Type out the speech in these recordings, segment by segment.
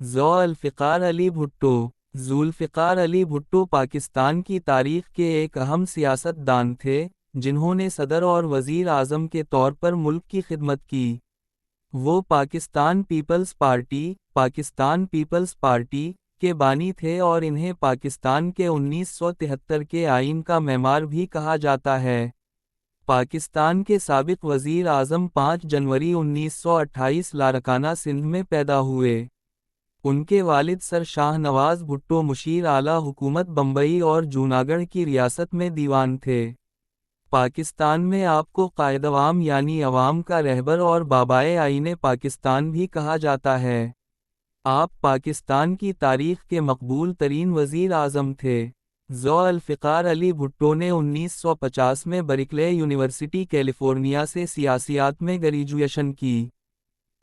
ذو الفقار علی بھٹو۔ ذوالفقار علی بھٹو پاکستان کی تاریخ کے ایک اہم سیاست دان تھے، جنہوں نے صدر اور وزیر اعظم کے طور پر ملک کی خدمت کی۔ وہ پاکستان پیپلز پارٹی کے بانی تھے اور انہیں پاکستان کے 1973 کے آئین کا معمار بھی کہا جاتا ہے۔ پاکستان کے سابق وزیر اعظم 5 جنوری 1928 لاڑکانہ سندھ میں پیدا ہوئے۔ ان کے والد سر شاہ نواز بھٹو مشیر اعلیٰ حکومت بمبئی اور جوناگڑھ کی ریاست میں دیوان تھے۔ پاکستان میں آپ کو قائد عوام یعنی عوام کا رہبر اور بابائے آئین پاکستان بھی کہا جاتا ہے۔ آپ پاکستان کی تاریخ کے مقبول ترین وزیر اعظم تھے۔ ذو الفقار علی بھٹو نے 1950 میں برکلے یونیورسٹی کیلیفورنیا سے سیاسیات میں گریجویشن کی۔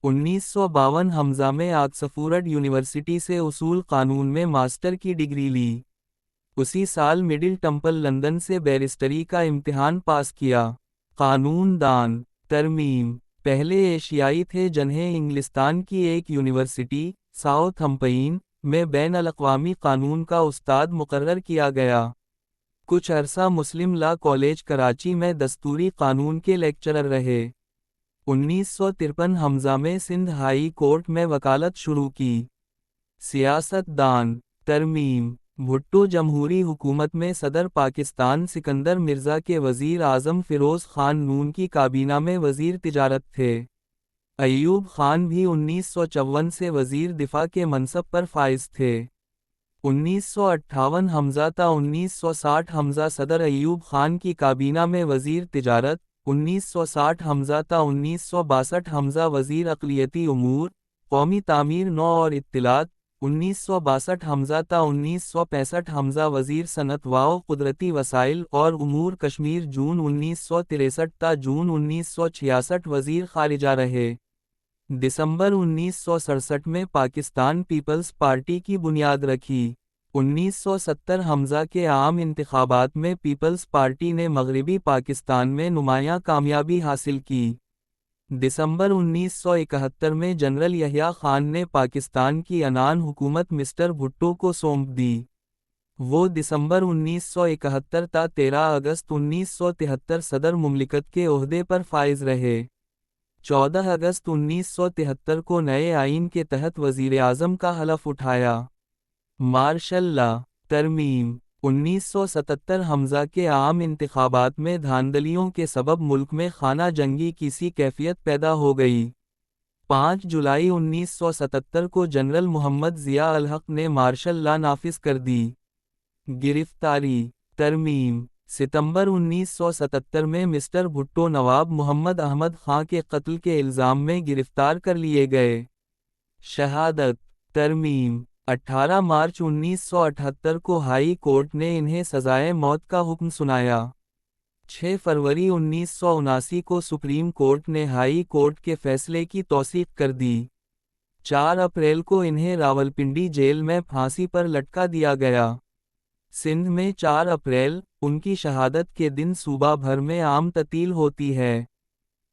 1952 ء میں آکسفورڈ یونیورسٹی سے اصول قانون میں ماسٹر کی ڈگری لی۔ اسی سال مڈل ٹیمپل لندن سے بیرسٹری کا امتحان پاس کیا۔ قانون دان، ترمیم، پہلے ایشیائی تھے جنہیں انگلستان کی ایک یونیورسٹی، ساؤتھ ہمپٹن، میں بین الاقوامی قانون کا استاد مقرر کیا گیا۔ کچھ عرصہ مسلم لا کالج کراچی میں دستوری قانون کے لیکچرر رہے۔ 1953 ء میں سندھ ہائی کورٹ میں وکالت شروع کی۔ سیاست دان، ترمیم، بھٹو جمہوری حکومت میں صدر پاکستان سکندر مرزا کے وزیر اعظم فیروز خان نون کی کابینہ میں وزیر تجارت تھے۔ ایوب خان بھی 1954 سے وزیر دفاع کے منصب پر فائز تھے۔ 1958 ء تا 1960 ء صدر ایوب خان کی کابینہ میں وزیر تجارت، 1960 ء تا 1962 ء وزیر اقلیتی امور، قومی تعمیر نو اور اطلاعات، 1962 ء تا 1965 ء وزیر صنعت و قدرتی وسائل اور امور کشمیر، جون 1963 تا جون 1966 وزیر خارجہ رہے۔ دسمبر 1967 میں پاکستان پیپلز پارٹی کی بنیاد رکھی۔ 1970 ء کے عام انتخابات میں پیپلز پارٹی نے مغربی پاکستان میں نمایاں کامیابی حاصل کی۔ دسمبر 1971 میں جنرل یحییٰ خان نے پاکستان کی عنان حکومت مسٹر بھٹو کو سونپ دی۔ وہ دسمبر 1971 تا 13 اگست 1973 صدر مملکت کے عہدے پر فائز رہے۔ 14 اگست 1973 کو نئے آئین کے تحت وزیر اعظم کا حلف اٹھایا۔ مارشل لا، ترمیم، 1977 ء کے عام انتخابات میں دھاندلیوں کے سبب ملک میں خانہ جنگی کی سی کیفیت پیدا ہو گئی۔ 5 جولائی 1977 کو جنرل محمد ضیاء الحق نے مارشل لا نافذ کر دی۔ گرفتاری، ترمیم، ستمبر 1977 میں مسٹر بھٹو نواب محمد احمد خان کے قتل کے الزام میں گرفتار کر لیے گئے۔ شہادت، ترمیم، 18 مارچ 1978 کو ہائی کورٹ نے انہیں سزائے موت کا حکم سنایا۔ 6 فروری 1979 کو سپریم کورٹ نے ہائی کورٹ کے فیصلے کی توثیق کر دی۔ 4 اپریل کو انہیں راولپنڈی جیل میں پھانسی پر لٹکا دیا گیا۔ سندھ میں 4 اپریل، ان کی شہادت کے دن صوبہ بھر میں عام تعطیل ہوتی ہے۔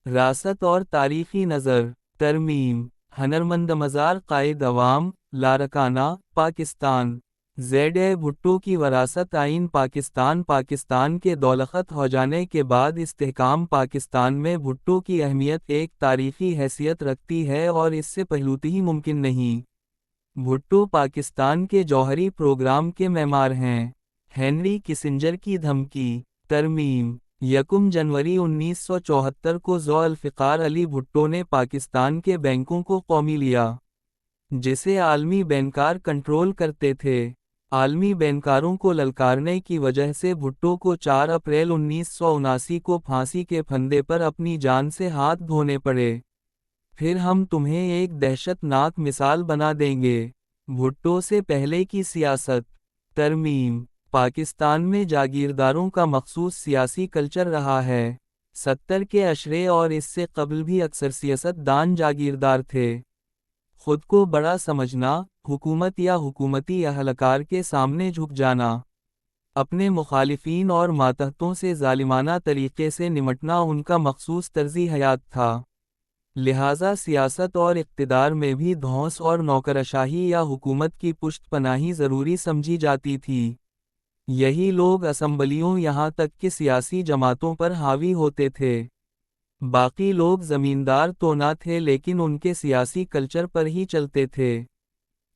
راست اور تاریخی نظر، ترمیم، ہنرمند مزار قائد عوام، لاڑکانہ، پاکستان۔ زیڈ اے بھٹو کی وراثت آئین پاکستان کے دولخط ہو جانے کے بعد استحکام پاکستان میں بھٹو کی اہمیت ایک تاریخی حیثیت رکھتی ہے اور اس سے پہلوتی ہی ممکن نہیں۔ بھٹو پاکستان کے جوہری پروگرام کے معمار ہیں۔ ہنری کسنجر کی دھمکی، ترمیم، 1 جنوری 1974 کو ذو الفقار علی بھٹو نے پاکستان کے بینکوں کو قومی لیا، جسے عالمی بینکار کنٹرول کرتے تھے۔ عالمی بینکاروں کو للکارنے کی وجہ سے بھٹو کو 4 اپریل 1979 کو پھانسی کے پھندے پر اپنی جان سے ہاتھ دھونے پڑے۔ پھر ہم تمہیں ایک دہشت ناک مثال بنا دیں گے۔ بھٹو سے پہلے کی سیاست، ترمیم، پاکستان میں جاگیرداروں کا مخصوص سیاسی کلچر رہا ہے۔ 70 کے عشرے اور اس سے قبل بھی اکثر سیاست دان جاگیردار تھے۔ خود کو بڑا سمجھنا، حکومت یا حکومتی اہلکار کے سامنے جھک جانا، اپنے مخالفین اور ماتحتوں سے ظالمانہ طریقے سے نمٹنا ان کا مخصوص طرز حیات تھا۔ لہٰذا سیاست اور اقتدار میں بھی دھونس اور نوکرشاہی یا حکومت کی پشت پناہی ضروری سمجھی جاتی تھی۔ یہی لوگ اسمبلیوں یہاں تک کہ سیاسی جماعتوں پر حاوی ہوتے تھے۔ باقی لوگ زمیندار تو نہ تھے لیکن ان کے سیاسی کلچر پر ہی چلتے تھے۔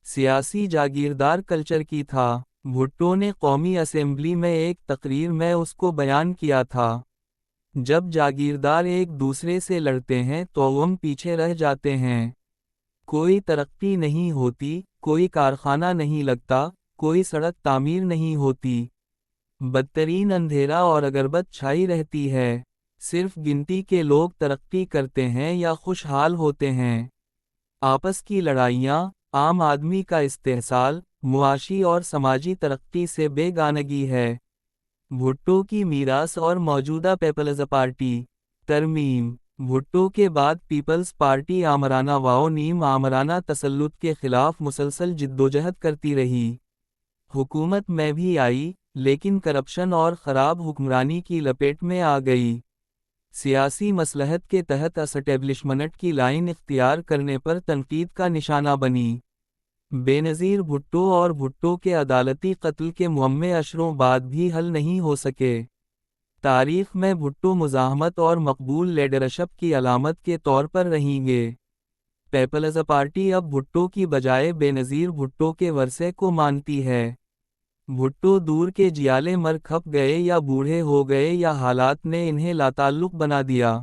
سیاسی جاگیردار کلچر کی تھا۔ بھٹو نے قومی اسمبلی میں ایک تقریر میں اس کو بیان کیا تھا۔ جب جاگیردار ایک دوسرے سے لڑتے ہیں تو عوام پیچھے رہ جاتے ہیں۔ کوئی ترقی نہیں ہوتی، کوئی کارخانہ نہیں لگتا، کوئی سڑک تعمیر نہیں ہوتی۔ بدترین اندھیرا اور غربت چھائی رہتی ہے۔ صرف گنتی کے لوگ ترقی کرتے ہیں یا خوشحال ہوتے ہیں۔ آپس کی لڑائیاں، عام آدمی کا استحصال، معاشی اور سماجی ترقی سے بے گانگی ہے۔ بھٹو کی میراث اور موجودہ پیپلز پارٹی۔ ترمیم۔ بھٹو کے بعد پیپلز پارٹی آمرانہ و نیم آمرانہ تسلط کے خلاف مسلسل جدوجہد کرتی رہی۔ حکومت میں بھی آئی، لیکن کرپشن اور خراب حکمرانی کی لپیٹ میں آ گئی۔ سیاسی مصلحت کے تحت اسٹیبلشمنٹ کی لائن اختیار کرنے پر تنقید کا نشانہ بنی۔ بےنظیر بھٹو اور بھٹو کے عدالتی قتل کے معمے عشروں بعد بھی حل نہیں ہو سکے۔ تاریخ میں بھٹو مزاحمت اور مقبول لیڈرشپ کی علامت کے طور پر رہیں گے۔ پیپلز پارٹی اب بھٹو کی بجائے بےنظیر بھٹو کے ورثے کو مانتی ہے۔ بھٹو دور کے جیالے مر کھپ گئے یا بوڑھے ہو گئے یا حالات نے انہیں لاتعلق بنا دیا۔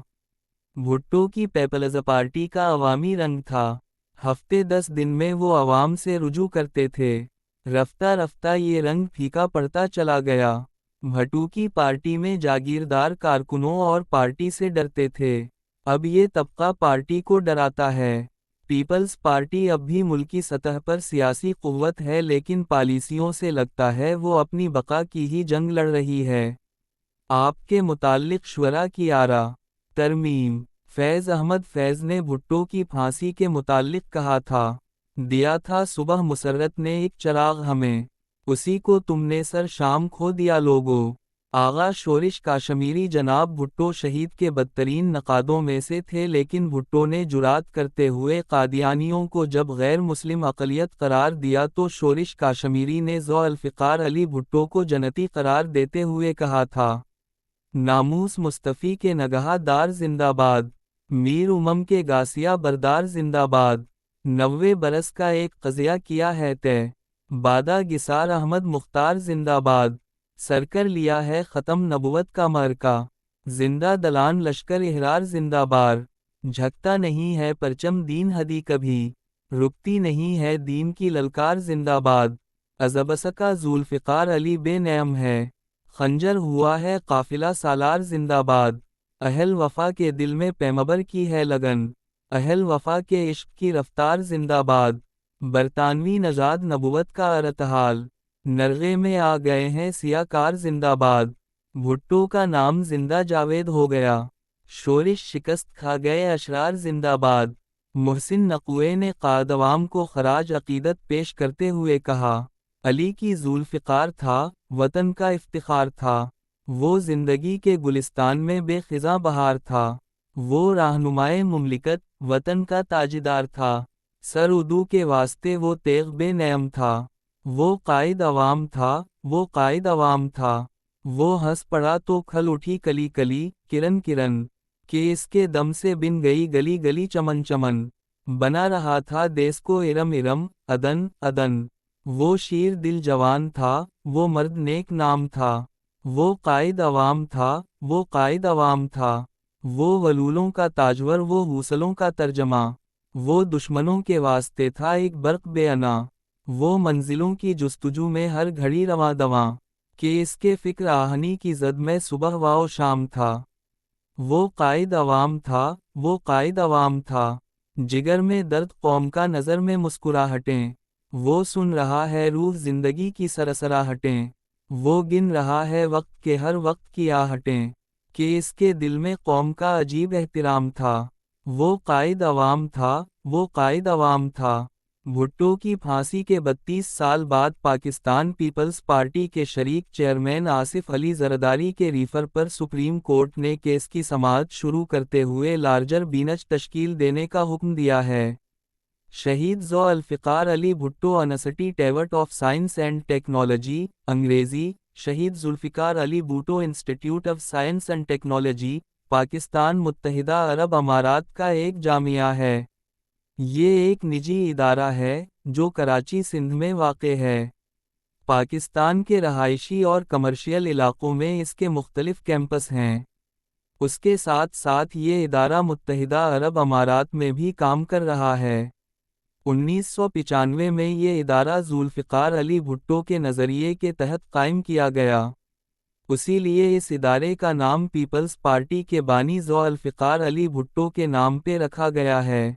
بھٹو کی پیپلز پارٹی کا عوامی رنگ تھا۔ ہفتے 10 دن میں وہ عوام سے رجوع کرتے تھے۔ رفتہ رفتہ یہ رنگ پھیکا پڑتا چلا گیا۔ بھٹو کی پارٹی میں جاگیردار کارکنوں اور پارٹی سے ڈرتے تھے۔ اب یہ طبقہ پارٹی کو ڈراتا ہے۔ پیپلز پارٹی اب بھی ملکی سطح پر سیاسی قوت ہے لیکن پالیسیوں سے لگتا ہے وہ اپنی بقا کی ہی جنگ لڑ رہی ہے۔ آپ کے متعلق شورا کی آراء۔ ترمیم۔ فیض احمد فیض نے بھٹو کی پھانسی کے متعلق کہا تھا، دیا تھا صبح مسرت نے ایک چراغ ہمیں، اسی کو تم نے سر شام کھو دیا لوگو۔ آغا شورش کاشمیری جناب بھٹو شہید کے بدترین نقادوں میں سے تھے لیکن بھٹو نے جرات کرتے ہوئے قادیانیوں کو جب غیر مسلم اقلیت قرار دیا تو شورش کاشمیری نے ذو الفقار علی بھٹو کو جنتی قرار دیتے ہوئے کہا تھا، ناموس مصطفی کے نگہہ دار زندہ باد، میر امم کے گاسیہ بردار زندہ باد، 90 برس کا ایک قضیہ کیا ہے طے، بادہ گسار احمد مختار زندہ باد، سر کر لیا ہے ختم نبوت کا معرکہ، زندہ دلان لشکر احرار زندہ بار، جھکتا نہیں ہے پرچم دین ہدی کبھی، رکتی نہیں ہے دین کی للکار زندہ باد، ازبسکا ذوالفقار علی بے نعم ہے، خنجر ہوا ہے قافلہ سالار زندہ باد، اہل وفا کے دل میں پیمبر کی ہے لگن، اہل وفا کے عشق کی رفتار زندہ باد، برطانوی نژاد نبوت کا ارتحال، نرغے میں آ گئے ہیں سیاہ کار زندہ باد، بھٹو کا نام زندہ جاوید ہو گیا، شورش شکست کھا گئے اشرار زندہ باد، محسن نقوی نے قائد عوام کو خراج عقیدت پیش کرتے ہوئے کہا، علی کی ذوالفقار تھا، وطن کا افتخار تھا، وہ زندگی کے گلستان میں بے خزاں بہار تھا، وہ رہنمائے مملکت، وطن کا تاجدار تھا، سر اردو کے واسطے وہ تیغ بے نعم تھا، وہ قائد عوام تھا، وہ قائد عوام تھا، وہ ہنس پڑا تو کھل اٹھی کلی کلی، کرن کرن، کہ اس کے دم سے بن گئی گلی گلی چمن چمن، بنا رہا تھا دیس کو ارم ارم، ادن ادن، وہ شیر دل جوان تھا، وہ مرد نیک نام تھا، وہ قائد عوام تھا، وہ قائد عوام تھا، وہ ولولوں کا تاجور، وہ حوصلوں کا ترجمہ، وہ دشمنوں کے واسطے تھا ایک برق بے انا، وہ منزلوں کی جستجو میں ہر گھڑی رواں دواں، کہ اس کے فکر آہنی کی زد میں صبح و شام تھا، وہ قائد عوام تھا، وہ قائد عوام تھا، جگر میں درد قوم کا نظر میں مسکراہٹیں، وہ سن رہا ہے روح زندگی کی سرسراہٹیں، وہ گن رہا ہے وقت کے ہر وقت کی آہٹیں، کہ اس کے دل میں قوم کا عجیب احترام تھا، وہ قائد عوام تھا، وہ قائد عوام تھا، بھٹو کی پھانسی کے 32 سال بعد پاکستان پیپلز پارٹی کے شریک چیئرمین آصف علی زرداری کے ریفر پر سپریم کورٹ نے کیس کی سماعت شروع کرتے ہوئے لارجر بینچ تشکیل دینے کا حکم دیا ہے۔ شہید ذو الفقار علی بھٹو یونیورسٹی ٹیوٹ آف سائنس اینڈ ٹیکنالوجی، انگریزی، Shaheed Zulfikar Ali Bhutto institute of science and technology, Pakistan متحدہ عرب امارات کا ایک جامعہ ہے۔ یہ ایک نجی ادارہ ہے، جو کراچی سندھ میں واقع ہے۔ پاکستان کے رہائشی اور کمرشل علاقوں میں اس کے مختلف کیمپس ہیں۔ اس کے ساتھ ساتھ یہ ادارہ متحدہ عرب امارات میں بھی کام کر رہا ہے۔ 1995 میں یہ ادارہ ذوالفقار علی بھٹو کے نظریے کے تحت قائم کیا گیا۔ اسی لیے اس ادارے کا نام پیپلز پارٹی کے بانی ذو الفقار علی بھٹو کے نام پہ رکھا گیا ہے۔